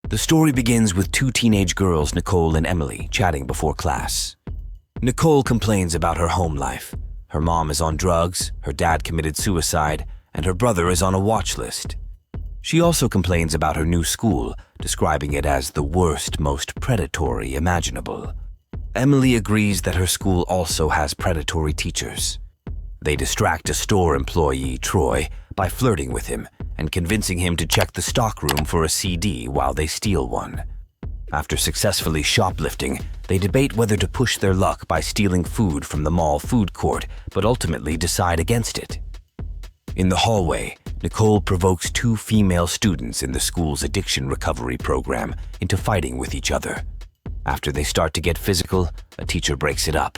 The story begins with two teenage girls, Nicole and Emily, chatting before class. Nicole complains about her home life. Her mom is on drugs, her dad committed suicide, and her brother is on a watch list. She also complains about her new school, describing it as the worst, most predatory imaginable. Emily agrees that her school also has predatory teachers. They distract a store employee, Troy, by flirting with him and convincing him to check the stockroom for a CD while they steal one. After successfully shoplifting, they debate whether to push their luck by stealing food from the mall food court, but ultimately decide against it. In the hallway, Nicole provokes two female students in the school's addiction recovery program into fighting with each other. After they start to get physical, a teacher breaks it up.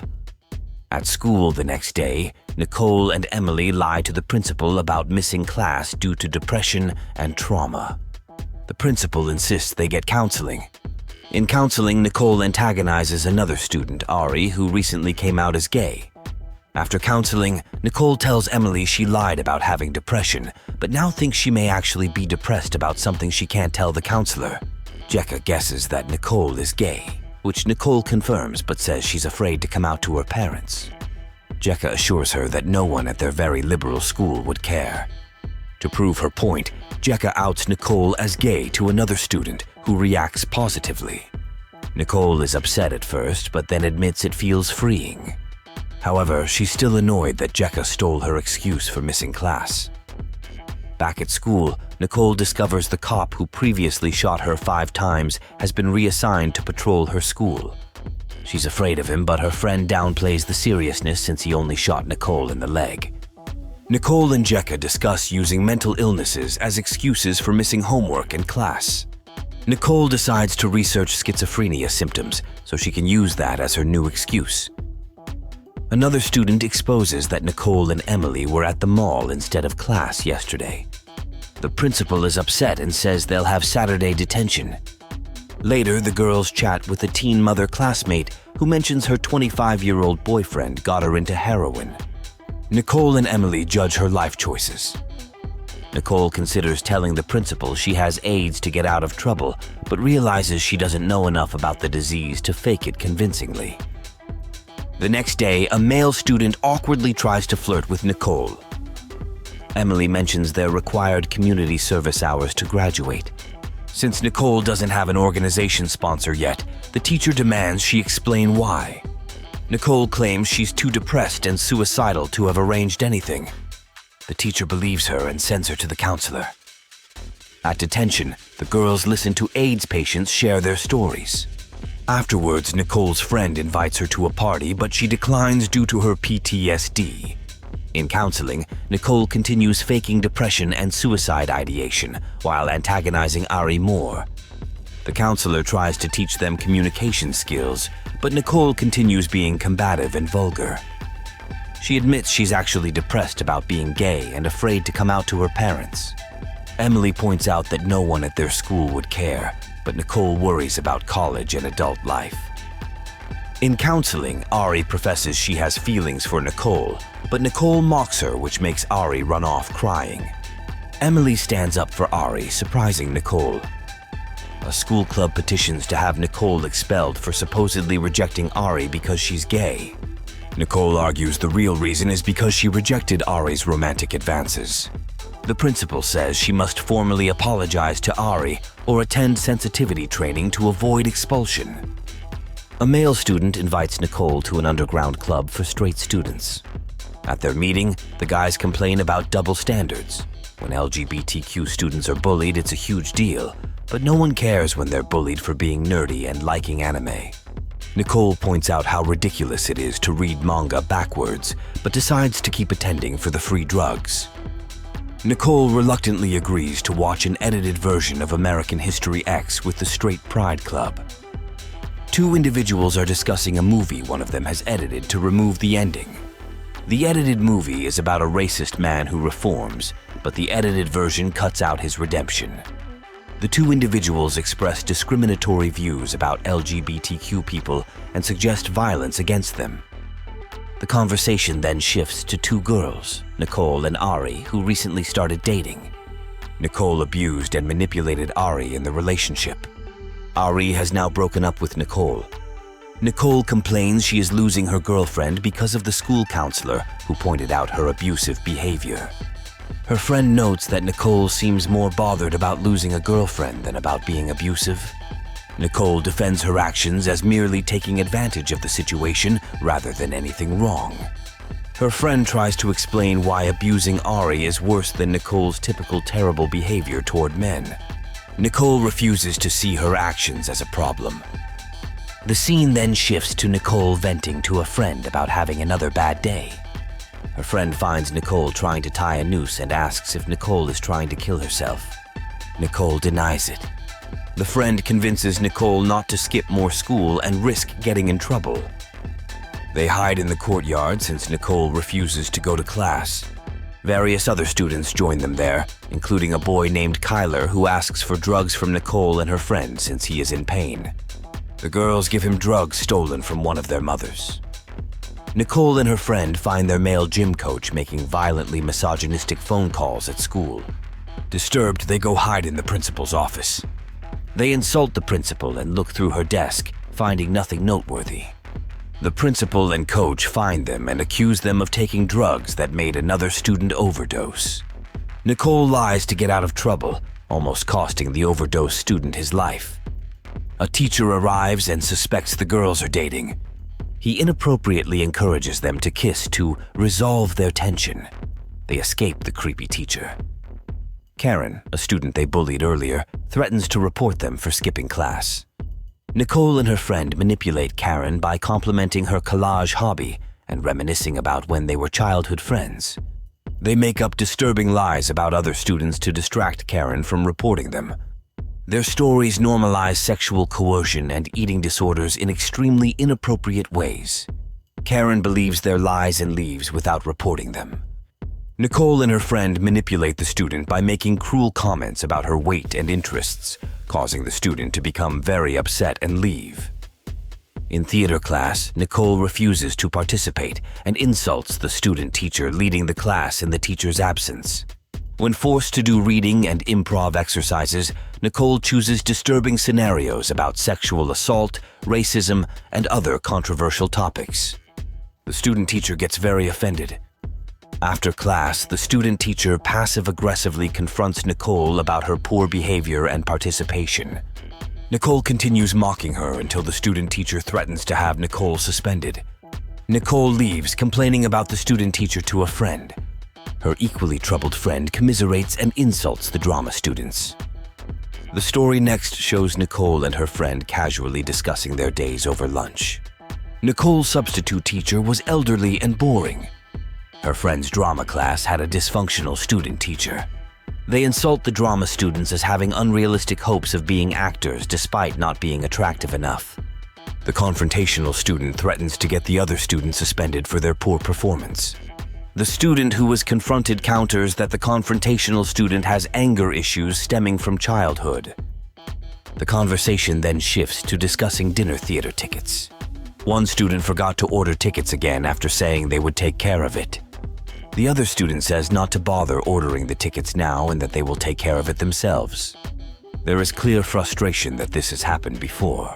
At school the next day, Nicole and Emily lie to the principal about missing class due to depression and trauma. The principal insists they get counseling. In counseling, Nicole antagonizes another student, Ari, who recently came out as gay. After counseling, Nicole tells Emily she lied about having depression, but now thinks she may actually be depressed about something she can't tell the counselor. Jekka guesses that Nicole is gay, which Nicole confirms but says she's afraid to come out to her parents. Jekka assures her that no one at their very liberal school would care. To prove her point, Jekka outs Nicole as gay to another student who reacts positively. Nicole is upset at first, but then admits it feels freeing. However, she's still annoyed that Jekka stole her excuse for missing class. Back at school, Nicole discovers the cop who previously shot her 5 times has been reassigned to patrol her school. She's afraid of him, but her friend downplays the seriousness since he only shot Nicole in the leg. Nicole and Jekka discuss using mental illnesses as excuses for missing homework and class. Nicole decides to research schizophrenia symptoms so she can use that as her new excuse. Another student exposes that Nicole and Emily were at the mall instead of class yesterday. The principal is upset and says they'll have Saturday detention. Later, the girls chat with a teen mother classmate who mentions her 25-year-old boyfriend got her into heroin. Nicole and Emily judge her life choices. Nicole considers telling the principal she has AIDS to get out of trouble, but realizes she doesn't know enough about the disease to fake it convincingly. The next day, a male student awkwardly tries to flirt with Nicole. Emily mentions their required community service hours to graduate. Since Nicole doesn't have an organization sponsor yet, the teacher demands she explain why. Nicole claims she's too depressed and suicidal to have arranged anything. The teacher believes her and sends her to the counselor. At detention, the girls listen to AIDS patients share their stories. Afterwards, Nicole's friend invites her to a party, but she declines due to her PTSD. In counseling, Nicole continues faking depression and suicide ideation while antagonizing Ari more. The counselor tries to teach them communication skills, but Nicole continues being combative and vulgar. She admits she's actually depressed about being gay and afraid to come out to her parents. Emily points out that no one at their school would care, but Nicole worries about college and adult life. In counseling, Ari professes she has feelings for Nicole, but Nicole mocks her, which makes Ari run off crying. Emily stands up for Ari, surprising Nicole. A school club petitions to have Nicole expelled for supposedly rejecting Ari because she's gay. Nicole argues the real reason is because she rejected Ari's romantic advances. The principal says she must formally apologize to Ari or attend sensitivity training to avoid expulsion. A male student invites Nicole to an underground club for straight students. At their meeting, the guys complain about double standards. When LGBTQ students are bullied, it's a huge deal, but no one cares when they're bullied for being nerdy and liking anime. Nicole points out how ridiculous it is to read manga backwards, but decides to keep attending for the free drugs. Nicole reluctantly agrees to watch an edited version of American History X with the Straight Pride Club. Two individuals are discussing a movie one of them has edited to remove the ending. The edited movie is about a racist man who reforms, but the edited version cuts out his redemption. The two individuals express discriminatory views about LGBTQ people and suggest violence against them. The conversation then shifts to two girls, Nicole and Ari, who recently started dating. Nicole abused and manipulated Ari in the relationship. Ari has now broken up with Nicole. Nicole complains she is losing her girlfriend because of the school counselor who pointed out her abusive behavior. Her friend notes that Nicole seems more bothered about losing a girlfriend than about being abusive. Nicole defends her actions as merely taking advantage of the situation rather than anything wrong. Her friend tries to explain why abusing Ari is worse than Nicole's typical terrible behavior toward men. Nicole refuses to see her actions as a problem. The scene then shifts to Nicole venting to a friend about having another bad day. Her friend finds Nicole trying to tie a noose and asks if Nicole is trying to kill herself. Nicole denies it. The friend convinces Nicole not to skip more school and risk getting in trouble. They hide in the courtyard since Nicole refuses to go to class. Various other students join them there, including a boy named Kyler who asks for drugs from Nicole and her friend since he is in pain. The girls give him drugs stolen from one of their mothers. Nicole and her friend find their male gym coach making violently misogynistic phone calls at school. Disturbed, they go hide in the principal's office. They insult the principal and look through her desk, finding nothing noteworthy. The principal and coach find them and accuse them of taking drugs that made another student overdose. Nicole lies to get out of trouble, almost costing the overdose student his life. A teacher arrives and suspects the girls are dating. He inappropriately encourages them to kiss to resolve their tension. They escape the creepy teacher. Karen, a student they bullied earlier, threatens to report them for skipping class. Nicole and her friend manipulate Karen by complimenting her collage hobby and reminiscing about when they were childhood friends. They make up disturbing lies about other students to distract Karen from reporting them. Their stories normalize sexual coercion and eating disorders in extremely inappropriate ways. Karen believes their lies and leaves without reporting them. Nicole and her friend manipulate the student by making cruel comments about her weight and interests, causing the student to become very upset and leave. In theater class, Nicole refuses to participate and insults the student teacher leading the class in the teacher's absence. When forced to do reading and improv exercises, Nicole chooses disturbing scenarios about sexual assault, racism, and other controversial topics. The student teacher gets very offended. After class, the student teacher passive-aggressively confronts Nicole about her poor behavior and participation. Nicole continues mocking her until the student teacher threatens to have Nicole suspended. Nicole leaves, complaining about the student teacher to a friend. Her equally troubled friend commiserates and insults the drama students. The story next shows Nicole and her friend casually discussing their days over lunch. Nicole's substitute teacher was elderly and boring. Her friend's drama class had a dysfunctional student teacher. They insult the drama students as having unrealistic hopes of being actors despite not being attractive enough. The confrontational student threatens to get the other student suspended for their poor performance. The student who was confronted counters that the confrontational student has anger issues stemming from childhood. The conversation then shifts to discussing dinner theater tickets. One student forgot to order tickets again after saying they would take care of it. The other student says not to bother ordering the tickets now and that they will take care of it themselves. There is clear frustration that this has happened before.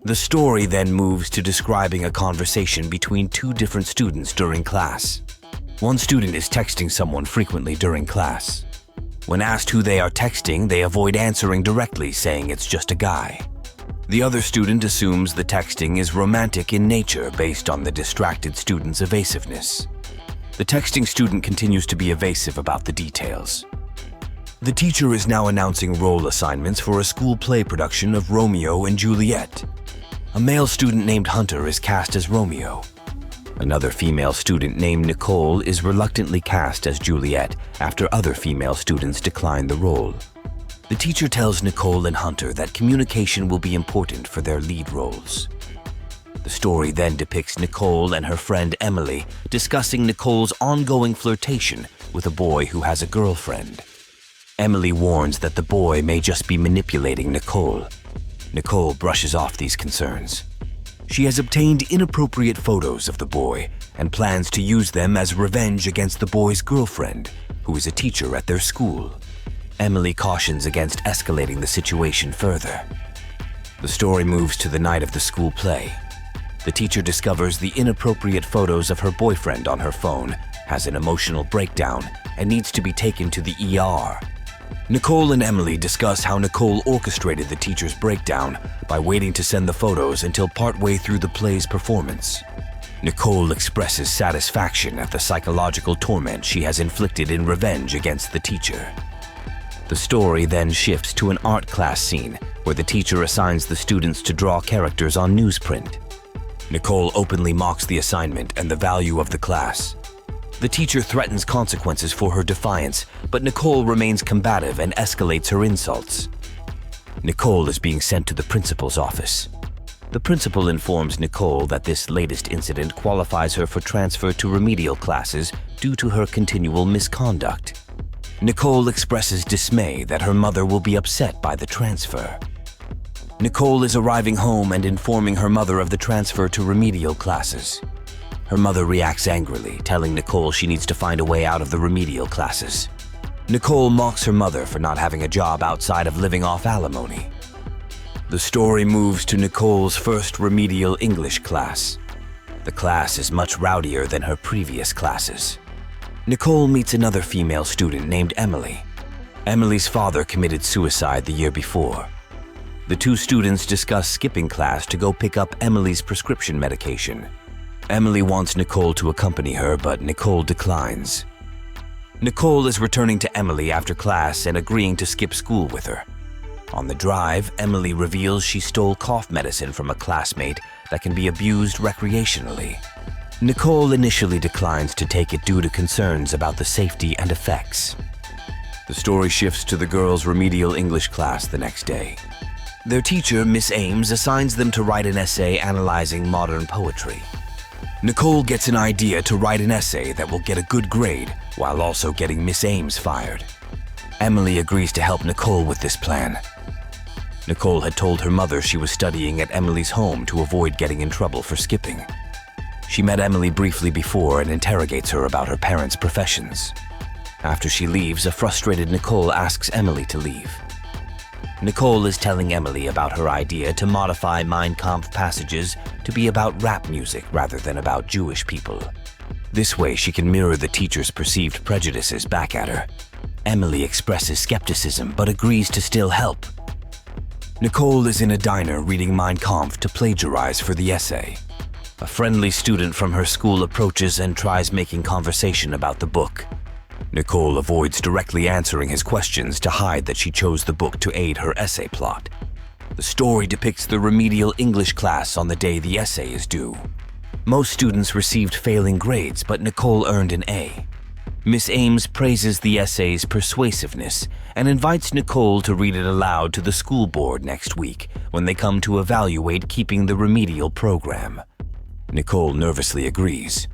The story then moves to describing a conversation between two different students during class. One student is texting someone frequently during class. When asked who they are texting, they avoid answering directly, saying it's just a guy. The other student assumes the texting is romantic in nature based on the distracted student's evasiveness. The texting student continues to be evasive about the details. The teacher is now announcing role assignments for a school play production of Romeo and Juliet. A male student named Hunter is cast as Romeo. Another female student named Nicole is reluctantly cast as Juliet after other female students decline the role. The teacher tells Nicole and Hunter that communication will be important for their lead roles. The story then depicts Nicole and her friend Emily discussing Nicole's ongoing flirtation with a boy who has a girlfriend. Emily warns that the boy may just be manipulating Nicole. Nicole brushes off these concerns. She has obtained inappropriate photos of the boy and plans to use them as revenge against the boy's girlfriend, who is a teacher at their school. Emily cautions against escalating the situation further. The story moves to the night of the school play. The teacher discovers the inappropriate photos of her boyfriend on her phone, has an emotional breakdown, and needs to be taken to the ER. Nicole and Emily discuss how Nicole orchestrated the teacher's breakdown by waiting to send the photos until partway through the play's performance. Nicole expresses satisfaction at the psychological torment she has inflicted in revenge against the teacher. The story then shifts to an art class scene where the teacher assigns the students to draw characters on newsprint. Nicole openly mocks the assignment and the value of the class. The teacher threatens consequences for her defiance, but Nicole remains combative and escalates her insults. Nicole is being sent to the principal's office. The principal informs Nicole that this latest incident qualifies her for transfer to remedial classes due to her continual misconduct. Nicole expresses dismay that her mother will be upset by the transfer. Nicole is arriving home and informing her mother of the transfer to remedial classes. Her mother reacts angrily, telling Nicole she needs to find a way out of the remedial classes. Nicole mocks her mother for not having a job outside of living off alimony. The story moves to Nicole's first remedial English class. The class is much rowdier than her previous classes. Nicole meets another female student named Emily. Emily's father committed suicide the year before. The two students discuss skipping class to go pick up Emily's prescription medication. Emily wants Nicole to accompany her, but Nicole declines. Nicole is returning to Emily after class and agreeing to skip school with her. On the drive, Emily reveals she stole cough medicine from a classmate that can be abused recreationally. Nicole initially declines to take it due to concerns about the safety and effects. The story shifts to the girls' remedial English class the next day. Their teacher, Miss Ames, assigns them to write an essay analyzing modern poetry. Nicole gets an idea to write an essay that will get a good grade while also getting Miss Ames fired. Emily agrees to help Nicole with this plan. Nicole had told her mother she was studying at Emily's home to avoid getting in trouble for skipping. She met Emily briefly before and interrogates her about her parents' professions. After she leaves, a frustrated Nicole asks Emily to leave. Nicole is telling Emily about her idea to modify Mein Kampf passages to be about rap music rather than about Jewish people. This way she can mirror the teacher's perceived prejudices back at her. Emily expresses skepticism but agrees to still help. Nicole is in a diner reading Mein Kampf to plagiarize for the essay. A friendly student from her school approaches and tries making conversation about the book. Nicole avoids directly answering his questions to hide that she chose the book to aid her essay plot. The story depicts the remedial English class on the day the essay is due. Most students received failing grades, but Nicole earned an A. Miss Ames praises the essay's persuasiveness and invites Nicole to read it aloud to the school board next week when they come to evaluate keeping the remedial program. Nicole nervously agrees.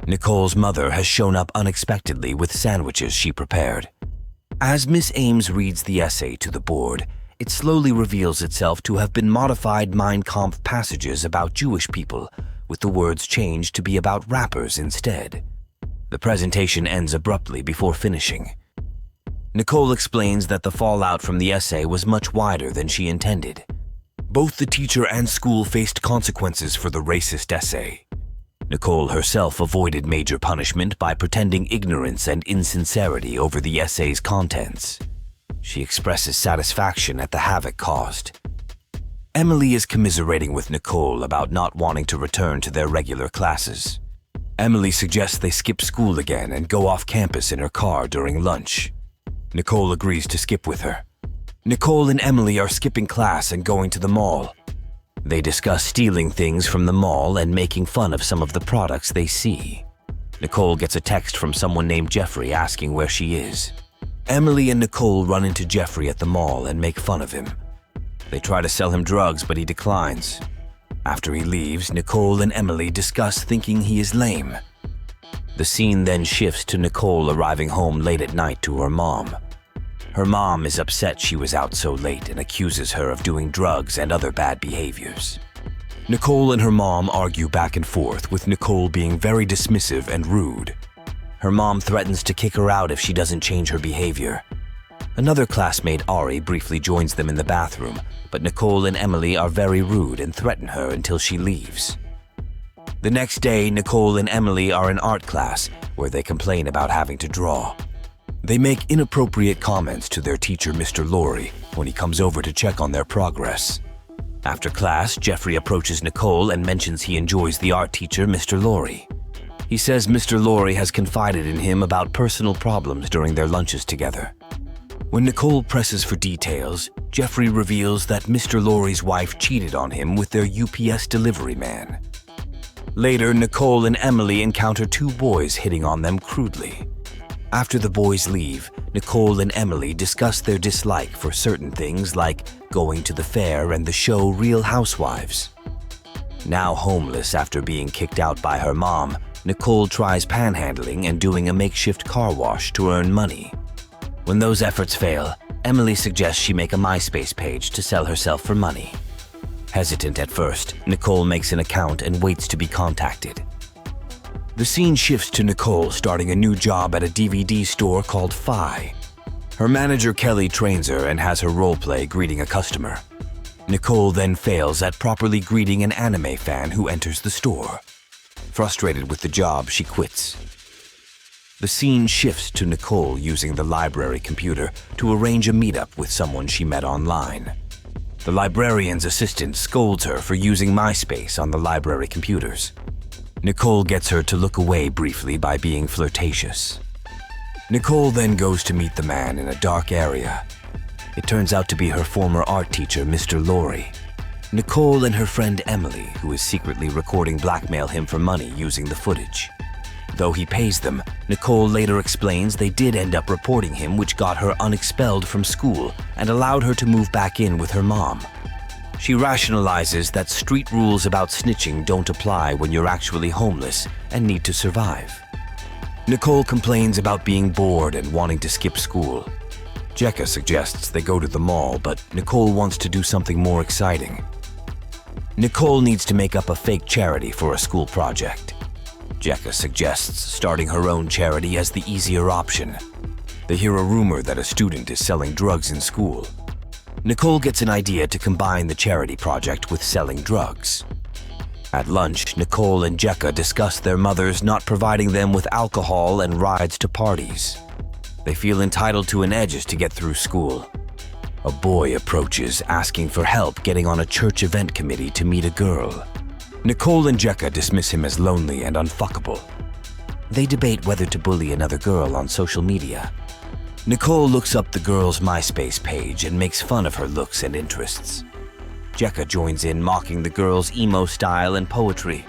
Nicole's mother has shown up unexpectedly with sandwiches she prepared. As Miss Ames reads the essay to the board, it slowly reveals itself to have been modified Mein Kampf passages about Jewish people, with the words changed to be about rappers instead. The presentation ends abruptly before finishing. Nicole explains that the fallout from the essay was much wider than she intended. Both the teacher and school faced consequences for the racist essay. Nicole herself avoided major punishment by pretending ignorance and insincerity over the essay's contents. She expresses satisfaction at the havoc caused. Emily is commiserating with Nicole about not wanting to return to their regular classes. Emily suggests they skip school again and go off campus in her car during lunch. Nicole agrees to skip with her. Nicole and Emily are skipping class and going to the mall. They discuss stealing things from the mall and making fun of some of the products they see. Nicole gets a text from someone named Jeffrey asking where she is. Emily and Nicole run into Jeffrey at the mall and make fun of him. They try to sell him drugs, but he declines. After he leaves, Nicole and Emily discuss thinking he is lame. The scene then shifts to Nicole arriving home late at night to her mom. Her mom is upset she was out so late and accuses her of doing drugs and other bad behaviors. Nicole and her mom argue back and forth, with Nicole being very dismissive and rude. Her mom threatens to kick her out if she doesn't change her behavior. Another classmate, Ari, briefly joins them in the bathroom, but Nicole and Emily are very rude and threaten her until she leaves. The next day, Nicole and Emily are in art class, where they complain about having to draw. They make inappropriate comments to their teacher, Mr. Laurie, when he comes over to check on their progress. After class, Jeffrey approaches Nicole and mentions he enjoys the art teacher, Mr. Laurie. He says Mr. Laurie has confided in him about personal problems during their lunches together. When Nicole presses for details, Jeffrey reveals that Mr. Laurie's wife cheated on him with their UPS delivery man. Later, Nicole and Emily encounter two boys hitting on them crudely. After the boys leave, Nicole and Emily discuss their dislike for certain things like going to the fair and the show Real Housewives. Now homeless after being kicked out by her mom, Nicole tries panhandling and doing a makeshift car wash to earn money. When those efforts fail, Emily suggests she make a MySpace page to sell herself for money. Hesitant at first, Nicole makes an account and waits to be contacted. The scene shifts to Nicole starting a new job at a DVD store called Phi. Her manager Kelly trains her and has her roleplay greeting a customer. Nicole then fails at properly greeting an anime fan who enters the store. Frustrated with the job, she quits. The scene shifts to Nicole using the library computer to arrange a meetup with someone she met online. The librarian's assistant scolds her for using MySpace on the library computers. Nicole gets her to look away briefly by being flirtatious. Nicole then goes to meet the man in a dark area. It turns out to be her former art teacher, Mr. Laurie. Nicole and her friend Emily, who is secretly recording, blackmail him for money using the footage. Though he pays them, Nicole later explains they did end up reporting him, which got her unexpelled from school and allowed her to move back in with her mom. She rationalizes that street rules about snitching don't apply when you're actually homeless and need to survive. Nicole complains about being bored and wanting to skip school. Jekka suggests they go to the mall, but Nicole wants to do something more exciting. Nicole needs to make up a fake charity for a school project. Jekka suggests starting her own charity as the easier option. They hear a rumor that a student is selling drugs in school. Nicole gets an idea to combine the charity project with selling drugs. At lunch, Nicole and Jekka discuss their mothers not providing them with alcohol and rides to parties. They feel entitled to an edge to get through school. A boy approaches, asking for help getting on a church event committee to meet a girl. Nicole and Jekka dismiss him as lonely and unfuckable. They debate whether to bully another girl on social media. Nicole looks up the girl's MySpace page and makes fun of her looks and interests. Jekka joins in, mocking the girl's emo style and poetry.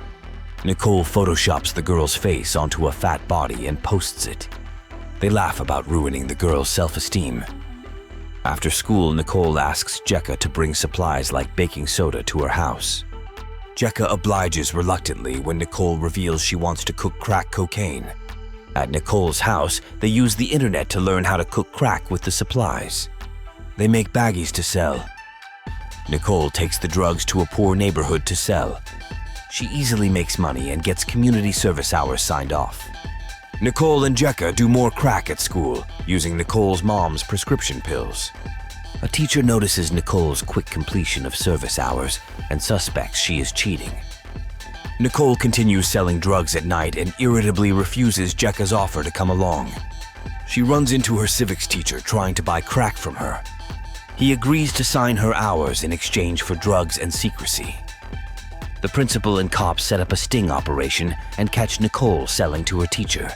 Nicole photoshops the girl's face onto a fat body and posts it. They laugh about ruining the girl's self-esteem. After school, Nicole asks Jekka to bring supplies like baking soda to her house. Jekka obliges reluctantly when Nicole reveals she wants to cook crack cocaine. At Nicole's house, they use the internet to learn how to cook crack with the supplies. They make baggies to sell. Nicole takes the drugs to a poor neighborhood to sell. She easily makes money and gets community service hours signed off. Nicole and Jekka do more crack at school, using Nicole's mom's prescription pills. A teacher notices Nicole's quick completion of service hours and suspects she is cheating. Nicole continues selling drugs at night and irritably refuses Jekka's offer to come along. She runs into her civics teacher trying to buy crack from her. He agrees to sign her hours in exchange for drugs and secrecy. The principal and cops set up a sting operation and catch Nicole selling to her teacher.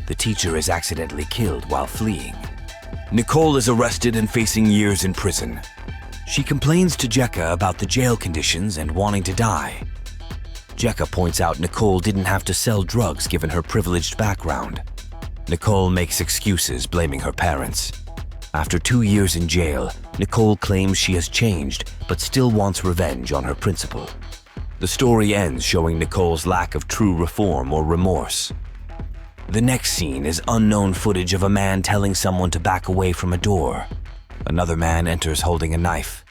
The teacher is accidentally killed while fleeing. Nicole is arrested and facing years in prison. She complains to Jekka about the jail conditions and wanting to die. Jekka points out Nicole didn't have to sell drugs given her privileged background. Nicole makes excuses, blaming her parents. After 2 years in jail, Nicole claims she has changed but still wants revenge on her principal. The story ends showing Nicole's lack of true reform or remorse. The next scene is unknown footage of a man telling someone to back away from a door. Another man enters holding a knife.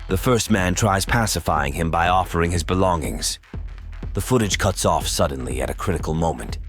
The first man tries pacifying him by offering his belongings. The footage cuts off suddenly at a critical moment.